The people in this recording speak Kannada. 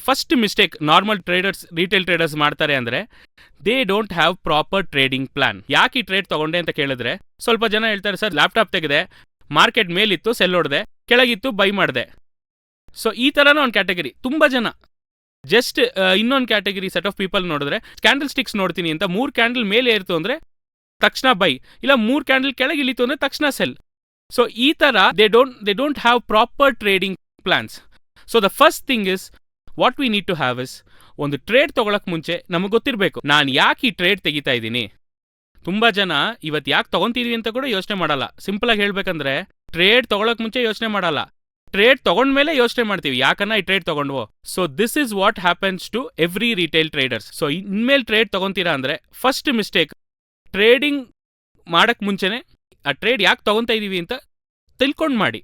First mistake normal traders, retail traders ಮಾಡ್ತಾರೆ ಅಂದರೆ they don't have proper trading plan. ಯಾಕೆ ಈ ಟ್ರೇಡ್ ತೊಗೊಂಡೆ ಅಂತ ಕೇಳಿದ್ರೆ ಸ್ವಲ್ಪ ಜನ ಹೇಳ್ತಾರೆ, ಸರ್ ಲ್ಯಾಪ್ಟಾಪ್ ತೆಗೆದೆ, ಮಾರ್ಕೆಟ್ ಮೇಲಿತ್ತು ಸೆಲ್ ಹೊಡೆದೆ, ಕೆಳಗಿತ್ತು ಬೈ ಮಾಡಿದೆ. ಸೊ ಈ ಥರನೂ ಒಂದು ಕ್ಯಾಟಗರಿ ತುಂಬ ಜನ. ಜಸ್ಟ್ ಇನ್ನೊಂದು ಕ್ಯಾಟಗರಿ ಸೆಟ್ ಆಫ್ ಪೀಪಲ್ ನೋಡಿದ್ರೆ ಕ್ಯಾಂಡಲ್ ಸ್ಟಿಕ್ಸ್ ನೋಡ್ತೀನಿ ಅಂತ 3 ಕ್ಯಾಂಡಲ್ ಮೇಲೆ ಏರ್ತು ಅಂದರೆ ತಕ್ಷಣ ಬೈ, ಇಲ್ಲ 3 ಕ್ಯಾಂಡಲ್ ಕೆಳಗೆ ಇಳಿತು ಅಂದರೆ ತಕ್ಷಣ ಸೆಲ್. ಸೊ ಈ ಥರ they don't have proper trading plans. So the first thing is what we need to have is, ಒಂದು ಟ್ರೇಡ್ ತೊಗೊಳಕ್ಕೆ ಮುಂಚೆ ನಮಗೆ ಗೊತ್ತಿರಬೇಕು ನಾನು ಯಾಕೆ ಈ ಟ್ರೇಡ್ ತೆಗಿತಾ ಇದ್ದೀನಿ. ತುಂಬ ಜನ ಇವತ್ತು ಯಾಕೆ ತೊಗೊತಿದೀವಿ ಅಂತ ಕೂಡ ಯೋಚನೆ ಮಾಡಲ್ಲ. ಸಿಂಪಲಾಗಿ ಹೇಳ್ಬೇಕಂದ್ರೆ ಟ್ರೇಡ್ ತೊಗೊಳಕ್ಕೆ ಮುಂಚೆ ಯೋಚನೆ ಮಾಡಲ್ಲ, ಟ್ರೇಡ್ ತೊಗೊಂಡ್ಮೇಲೆ ಯೋಚನೆ ಮಾಡ್ತೀವಿ ಯಾಕನ್ನ ಈ ಟ್ರೇಡ್ ತೊಗೊಂಡ್ವೋ. So this is what happens to every retail traders. So ಇನ್ಮೇಲೆ ಟ್ರೇಡ್ ತೊಗೊತೀರಾ ಅಂದರೆ ಫಸ್ಟ್ ಮಿಸ್ಟೇಕ್, ಟ್ರೇಡಿಂಗ್ ಮಾಡೋಕ್ಕೆ ಮುಂಚೆನೇ ಆ ಟ್ರೇಡ್ ಯಾಕೆ ತೊಗೊತಾ ಇದ್ದೀವಿ ಅಂತ ತಿಳ್ಕೊಂಡು ಮಾಡಿ.